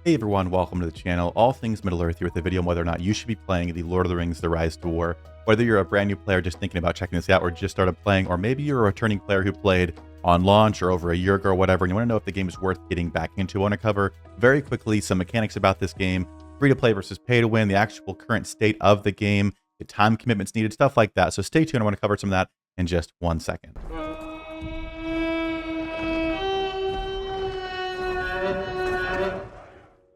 Hey everyone, welcome to the channel. All things Middle-earth here with a video on whether or not you should be playing the Lord of the Rings The Rise to War. Whether you're a brand new player just thinking about checking this out or just started playing, or maybe you're a returning player who played on launch or over a year ago or whatever, and you want to know if the game is worth getting back into. I want to cover very quickly some mechanics about this game, free to play versus pay to win, the actual current state of the game, the time commitments needed, stuff like that. So stay tuned. I want to cover some of that in just 1 second.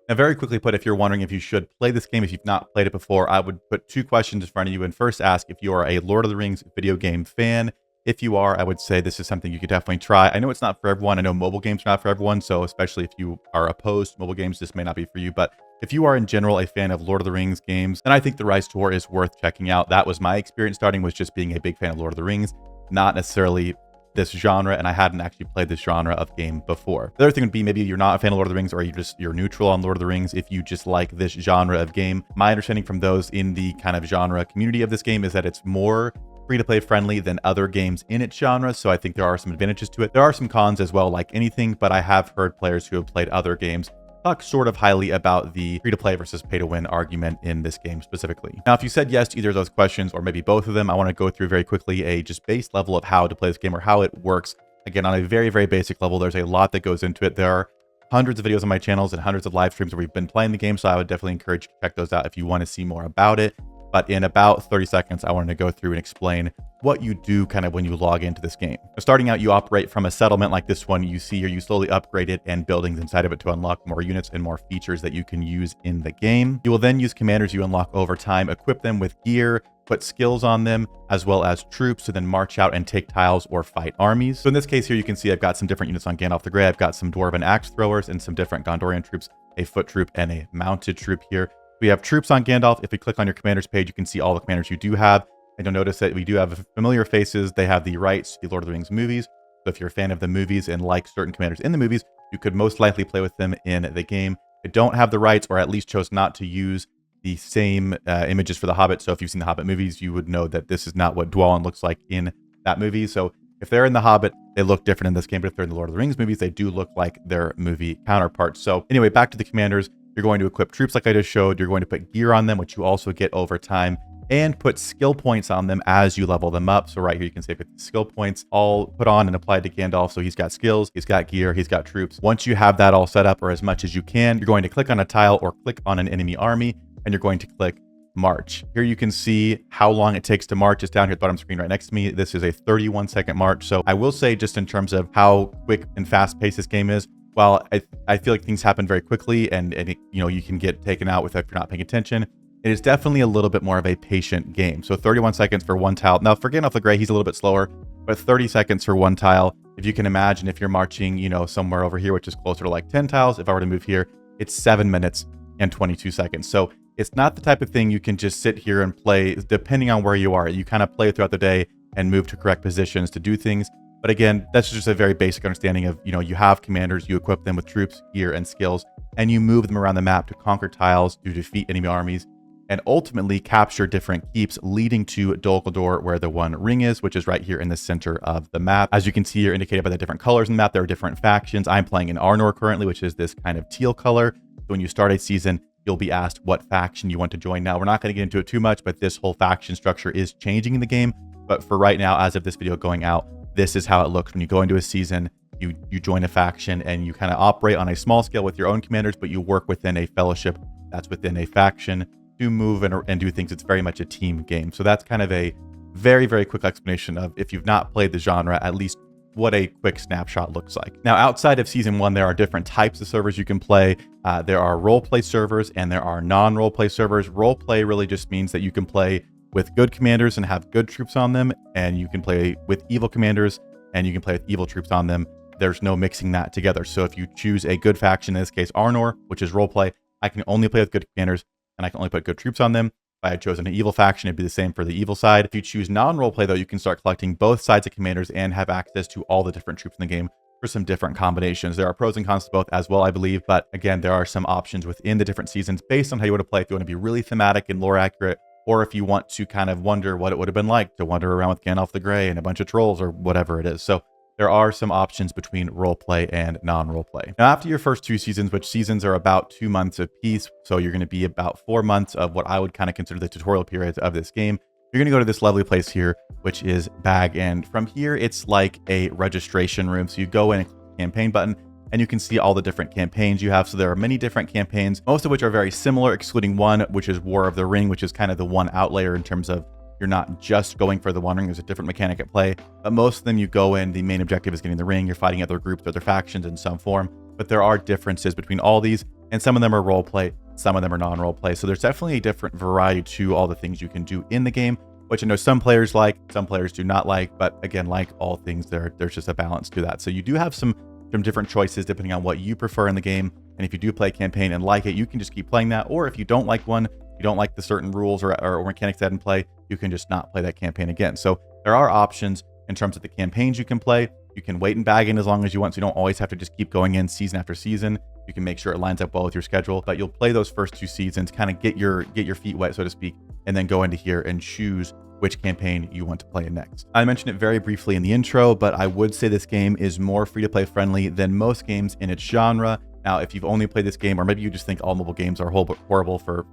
Now, very quickly put, if you're wondering if you should play this game, if you've not played it before, I would put two questions in front of you and first ask if you are a Lord of the Rings video game fan. If you are, I would say this is something you could definitely try. I know it's not for everyone. I know mobile games are not for everyone, so especially if you are opposed to mobile games, this may not be for you. But if you are in general a fan of Lord of the Rings games, then I think The Rise to War is worth checking out. That was my experience starting, was just being a big fan of Lord of the Rings, not necessarily this genre, and I hadn't actually played this genre of game before. The other thing would be maybe you're not a fan of Lord of the Rings, or you're neutral on Lord of the Rings. If you just like this genre of game, my understanding from those in the kind of genre community of this game is that it's more free-to-play friendly than other games in its genre, so I think there are some advantages to it. There are some cons as well, like anything, but I have heard players who have played other games talk sort of highly about the free-to-play versus pay-to-win argument in this game specifically. Now, if you said yes to either of those questions, or maybe both of them, I want to go through very quickly a just base level of how to play this game or how it works. Again, on a very, very basic level, there's a lot that goes into it. There are hundreds of videos on my channels and hundreds of live streams where we've been playing the game, so I would definitely encourage you to check those out if you want to see more about it. But in about 30 seconds, I wanted to go through and explain what you do kind of when you log into this game. So starting out, you operate from a settlement like this one you see here. You slowly upgrade it and buildings inside of it to unlock more units and more features that you can use in the game. You will then use commanders you unlock over time, equip them with gear, put skills on them, as well as troops to then march out and take tiles or fight armies. So in this case here, you can see I've got some different units on Gandalf the Grey. I've got some dwarven axe throwers and some different Gondorian troops, a foot troop and a mounted troop here. We have troops on Gandalf. If you click on your commanders page, you can see all the commanders you do have. And you'll notice that we do have familiar faces. They have the rights to the Lord of the Rings movies. So if you're a fan of the movies and like certain commanders in the movies, you could most likely play with them in the game. They don't have the rights, or at least chose not to use the same images for The Hobbit. So if you've seen the Hobbit movies, you would know that this is not what Dwalin looks like in that movie. So if they're in The Hobbit, they look different in this game. But if they're in the Lord of the Rings movies, they do look like their movie counterparts. So anyway, back to the commanders. You're going to equip troops like I just showed. You're going to put gear on them, which you also get over time, and put skill points on them as you level them up. So right here, you can say put skill points all put on and applied to Gandalf. So he's got skills, he's got gear, he's got troops. Once you have that all set up, or as much as you can, you're going to click on a tile or click on an enemy army, and you're going to click march. Here you can see how long it takes to march. It's down here at the bottom screen right next to me. This is a 31-second march. So I will say, just in terms of how quick and fast paced this game is, while I feel like things happen very quickly and you can get taken out if you're not paying attention, it is definitely a little bit more of a patient game. So 31 seconds for one tile. Now for Gandalf the Grey, he's a little bit slower, but 30 seconds for one tile. If you can imagine, if you're marching, somewhere over here, which is closer to like 10 tiles, if I were to move here, it's 7 minutes and 22 seconds. So it's not the type of thing you can just sit here and play. Depending on where you are, you kind of play throughout the day and move to correct positions to do things. But again, that's just a very basic understanding of, you have commanders, you equip them with troops, gear, and skills, and you move them around the map to conquer tiles, to defeat enemy armies, and ultimately capture different keeps leading to Dol Guldur, where the One Ring is, which is right here in the center of the map. As you can see, you're indicated by the different colors in the map. There are different factions. I'm playing in Arnor currently, which is this kind of teal color. So when you start a season, you'll be asked what faction you want to join. Now, we're not going to get into it too much, but this whole faction structure is changing in the game. But for right now, as of this video going out, this is how it looks when you go into a season. You join a faction and you kind of operate on a small scale with your own commanders, but you work within a fellowship that's within a faction to move and do things. It's very much a team game. So that's kind of a very, very quick explanation of, if you've not played the genre, at least what a quick snapshot looks like. Now, outside of season 1, there are different types of servers you can play. There are roleplay servers and there are non-roleplay servers. Roleplay really just means that you can play with good commanders and have good troops on them, and you can play with evil commanders and you can play with evil troops on them. There's no mixing that together. So if you choose a good faction, in this case Arnor, which is roleplay, I can only play with good commanders and I can only put good troops on them. If I had chosen an evil faction, it'd be the same for the evil side. If you choose non-roleplay, though, you can start collecting both sides of commanders and have access to all the different troops in the game for some different combinations. There are pros and cons to both as well, I believe. But again, there are some options within the different seasons based on how you want to play. If you want to be really thematic and lore accurate, or if you want to kind of wonder what it would have been like to wander around with Gandalf the Grey and a bunch of trolls or whatever it is. So there are some options between roleplay and non-roleplay. Now, after your first 2 seasons, which seasons are about 2 months apiece, so you're going to be about 4 months of what I would kind of consider the tutorial period of this game, you're going to go to this lovely place here, which is Bag. And from here, it's like a registration room. So you go in and click the campaign button, and you can see all the different campaigns you have. So there are many different campaigns, most of which are very similar, excluding one, which is War of the Ring, which is kind of the one outlier in terms of you're not just going for the One Ring. There's a different mechanic at play. But most of them, you go in, the main objective is getting the ring. You're fighting other groups, other factions in some form. But there are differences between all these, and some of them are role play, some of them are non-role play. So there's definitely a different variety to all the things you can do in the game, which I know some players like, some players do not like. But again, like all things, there's just a balance to that. So you do have some different choices depending on what you prefer in the game. And if you do play a campaign and like it, you can just keep playing that. Or if you don't like one, you don't like the certain rules or mechanics that in play, you can just not play that campaign again. So there are options in terms of the campaigns you can play. You can wait and bag in as long as you want, so you don't always have to just keep going in season after season. You can make sure it lines up well with your schedule, but you'll play those first 2 seasons, kind of get your feet wet, so to speak, and then go into here and choose which campaign you want to play in next. I mentioned it very briefly in the intro, but I would say this game is more free-to-play friendly than most games in its genre. Now, if you've only played this game, or maybe you just think all mobile games are horrible for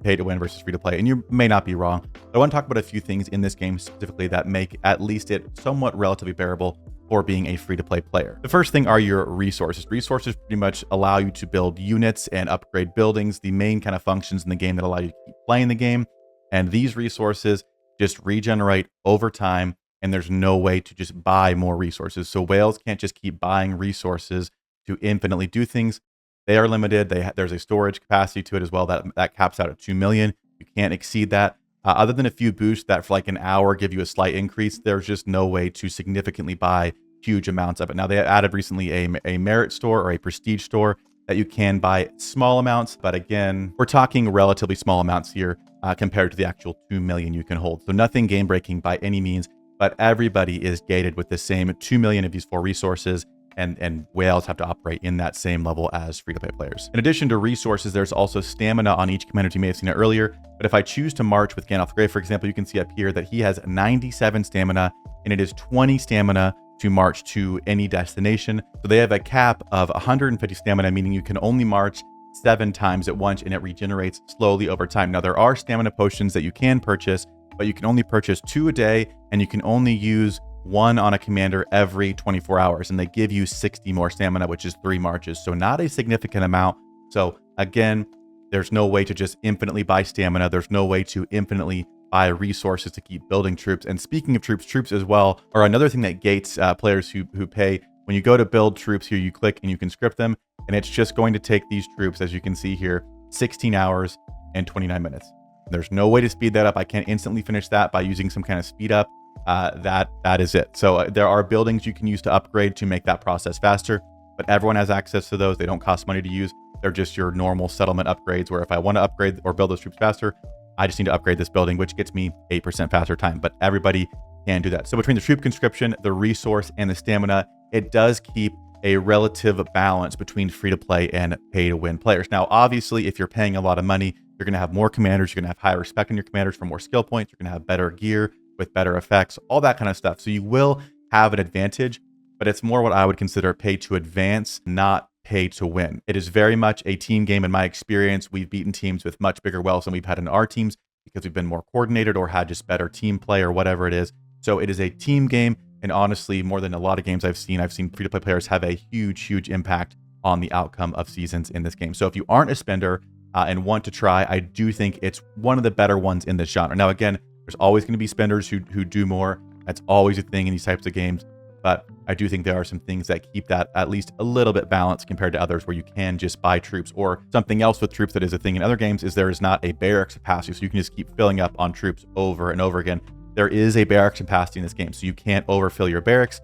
pay to win versus free to play, and you may not be wrong, but I want to talk about a few things in this game specifically that make at least it somewhat relatively bearable for being a free to play player. The first thing are your resources. Resources pretty much allow you to build units and upgrade buildings, the main kind of functions in the game that allow you to keep playing the game. And these resources just regenerate over time, and there's no way to just buy more resources. So whales can't just keep buying resources to infinitely do things. They are limited. There's a storage capacity to it as well that caps out at 2 million. You can't exceed that. Other than a few boosts that for like an hour give you a slight increase, there's just no way to significantly buy huge amounts of it. Now, they added recently a merit store or a prestige store that you can buy small amounts. But again, we're talking relatively small amounts here compared to the actual 2 million you can hold. So nothing game breaking by any means, but everybody is gated with the same 2 million of these 4 resources. And whales have to operate in that same level as free-to-play players. In addition to resources, there's also stamina on each commander. You may have seen it earlier, but if I choose to march with Gandalf the Grey, for example, you can see up here that he has 97 stamina, and it is 20 stamina to march to any destination. So they have a cap of 150 stamina, meaning you can only march 7 times at once, and it regenerates slowly over time. Now, there are stamina potions that you can purchase, but you can only purchase 2 a day, and you can only use 1 on a commander every 24 hours, and they give you 60 more stamina, which is 3 marches. So not a significant amount. So again, there's no way to just infinitely buy stamina. There's no way to infinitely buy resources to keep building troops. And speaking of troops as well are another thing that gates players who pay. When you go to build troops here, you click and you can script them, and it's just going to take these troops, as you can see here, 16 hours and 29 minutes. There's no way to speed that up. I can't instantly finish that by using some kind of speed up. That is it. So there are buildings you can use to upgrade to make that process faster, but everyone has access to those. They don't cost money to use. They're just your normal settlement upgrades, where if I want to upgrade or build those troops faster, I just need to upgrade this building, which gets me 8% faster time, but everybody can do that. So between the troop conscription, the resource, and the stamina, it does keep a relative balance between free to play and pay to win players. Now, obviously, if you're paying a lot of money, you're going to have more commanders. You're going to have higher respect in your commanders for more skill points. You're going to have better gear with better effects, all that kind of stuff. So you will have an advantage, but it's more what I would consider pay to advance, not pay to win. It is very much a team game in my experience. We've beaten teams with much bigger whales than we've had in our teams because we've been more coordinated or had just better team play or whatever it is. So it is a team game. And honestly, more than a lot of games I've seen free-to-play players have a huge impact on the outcome of seasons in this game. So if you aren't a spender and want to try, I do think it's one of the better ones in this genre. Now, again, there's always going to be spenders who do more. That's always a thing in these types of games. But I do think there are some things that keep that at least a little bit balanced compared to others where you can just buy troops. Or something else with troops that is a thing in other games is there is not a barracks capacity. So you can just keep filling up on troops over and over again. There is a barracks capacity in this game. So you can't overfill your barracks.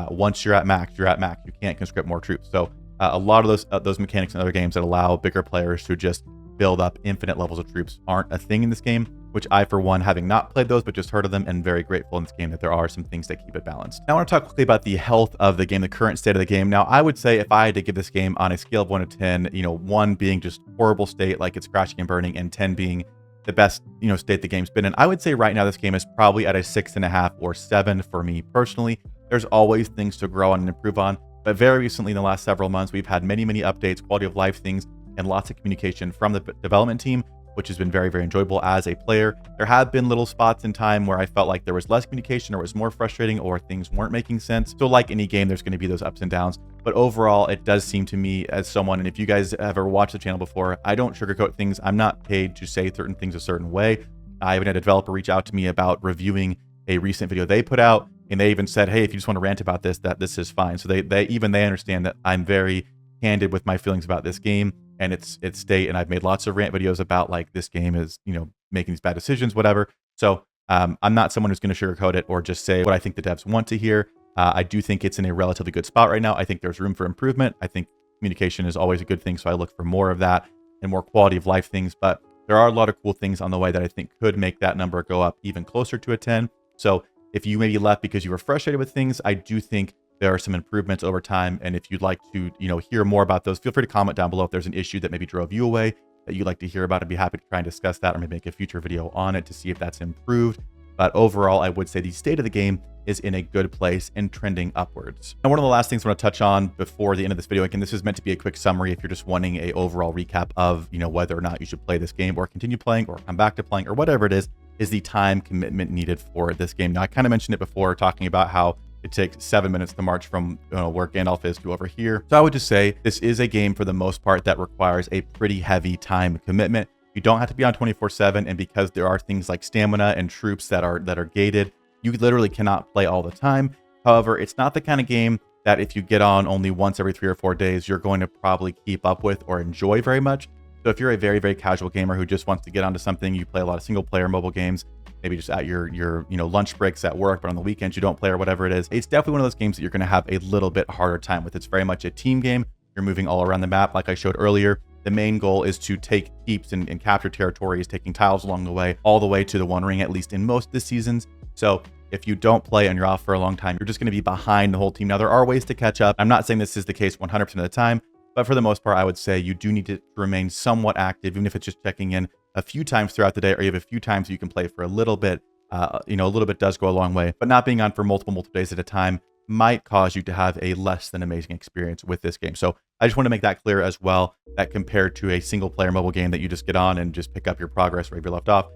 Once you're at max, you're at max. You can't conscript more troops. So a lot of those mechanics in other games that allow bigger players to just build up infinite levels of troops aren't a thing in this game, which I, for one, having not played those, but just heard of them, and very grateful in this game that there are some things that keep it balanced. Now I want to talk quickly about the health of the game, the current state of the game. Now, I would say if I had to give this game on a scale of 1 to 10, 1 being just horrible state, like it's crashing and burning, and 10 being the best, state the game's been in, I would say right now this game is probably at a 6.5 or 7 for me personally. There's always things to grow on and improve on. But very recently, in the last several months, we've had many updates, quality of life things, and lots of communication from the development team, which has been very enjoyable as a player. There have been little spots in time where I felt like there was less communication or it was more frustrating or things weren't making sense. So like any game, there's going to be those ups and downs. But overall, it does seem to me as someone, and if you guys have ever watched the channel before, I don't sugarcoat things. I'm not paid to say certain things a certain way. I even had a developer reach out to me about reviewing a recent video they put out, and they even said, hey, if you just want to rant about this, that this is fine. So they understand that I'm very candid with my feelings about this game and its state, and I've made lots of rant videos about like this game is, you know, making these bad decisions, whatever. So I'm not someone who's going to sugarcoat it or just say what I think the devs want to hear. I do think it's in a relatively good spot right now. I think there's room for improvement. I think communication is always a good thing, so I look for more of that and more quality of life things. But there are a lot of cool things on the way that I think could make that number go up even closer to a 10. So if you maybe left because you were frustrated with things, I do think there are some improvements over time. And if you'd like to, you know, hear more about those, feel free to comment down below if there's an issue that maybe drove you away that you'd like to hear about. I'd be happy to try and discuss that or maybe make a future video on it to see if that's improved. But overall, I would say the state of the game is in a good place and trending upwards. And one of the last things I want to touch on before the end of this video, again, this is meant to be a quick summary if you're just wanting a overall recap of, you know, whether or not you should play this game or continue playing or come back to playing or whatever it is the time commitment needed for this game. Now, I kind of mentioned it before, talking about how it takes 7 minutes to march from where Gandalf is to over here. So I would just say this is a game for the most part that requires a pretty heavy time commitment. You don't have to be on 24/7, and because there are things like stamina and troops that are gated, you literally cannot play all the time. However, it's not the kind of game that if you get on only once every 3 or 4 days, you're going to probably keep up with or enjoy very much. So if you're a very casual gamer who just wants to get onto something, you play a lot of single player mobile games, maybe just at your lunch breaks at work, but on the weekends you don't play or whatever it is, it's definitely one of those games that you're going to have a little bit harder time with. It's very much a team game. You're moving all around the map, like I showed earlier. The main goal is to take keeps and capture territories, taking tiles along the way, all the way to the One Ring, at least in most of the seasons. So if you don't play and you're off for a long time, you're just going to be behind the whole team. Now, there are ways to catch up. I'm not saying this is the case 100% of the time, but for the most part, I would say you do need to remain somewhat active, even if it's just checking in a few times throughout the day, or you have a few times you can play for a little bit. A little bit does go a long way, but not being on for multiple days at a time might cause you to have a less than amazing experience with this game. So I just want to make that clear as well, that compared to a single player mobile game that you just get on and just pick up your progress wherever you left off,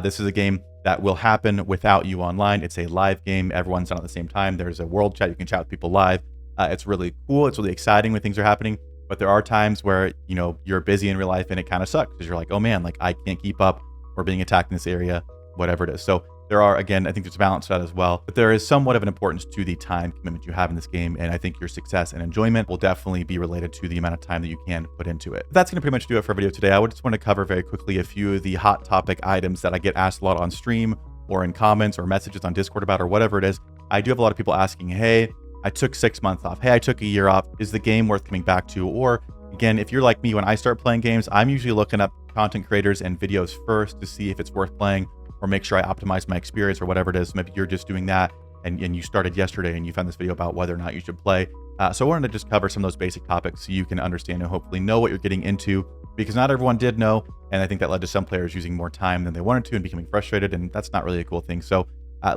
this is a game that will happen without you online. It's a live game. Everyone's on at the same time. There's a world chat. You can chat with people live. It's really cool. It's really exciting when things are happening. But there are times where, you know, you're busy in real life and it kind of sucks because you're like, oh man, like I can't keep up. We're being attacked in this area, whatever it is. So there are, again, I think there's a balance to that as well. But there is somewhat of an importance to the time commitment you have in this game. And I think your success and enjoyment will definitely be related to the amount of time that you can put into it. That's going to pretty much do it for video today. I would just want to cover very quickly a few of the hot topic items that I get asked a lot on stream or in comments or messages on Discord about or whatever it is. I do have a lot of people asking, hey, I took 6 months off. Hey, I took a year off. Is the game worth coming back to? Or again, if you're like me, when I start playing games, I'm usually looking up content creators and videos first to see if it's worth playing or make sure I optimize my experience or whatever it is. Maybe you're just doing that and you started yesterday and you found this video about whether or not you should play. So I wanted to just cover some of those basic topics so you can understand and hopefully know what you're getting into, because not everyone did know. And I think that led to some players using more time than they wanted to and becoming frustrated. And that's not really a cool thing. So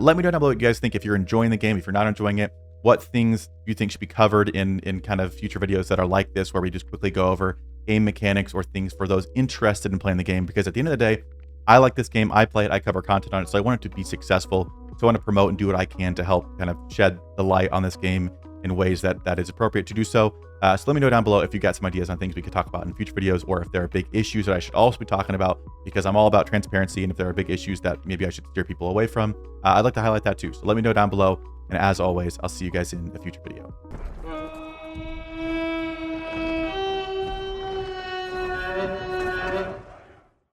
let me know down below what you guys think. If you're enjoying the game, if you're not enjoying it, what things you think should be covered in kind of future videos that are like this, where we just quickly go over game mechanics or things for those interested in playing the game. Because at the end of the day, I like this game. I play it. I cover content on it. So I want it to be successful. So I want to promote and do what I can to help kind of shed the light on this game in ways that is appropriate to do so. So let me know down below if you got some ideas on things we could talk about in future videos, or if there are big issues that I should also be talking about, because I'm all about transparency. And if there are big issues that maybe I should steer people away from, I'd like to highlight that too. So let me know down below. And as always, I'll see you guys in a future video.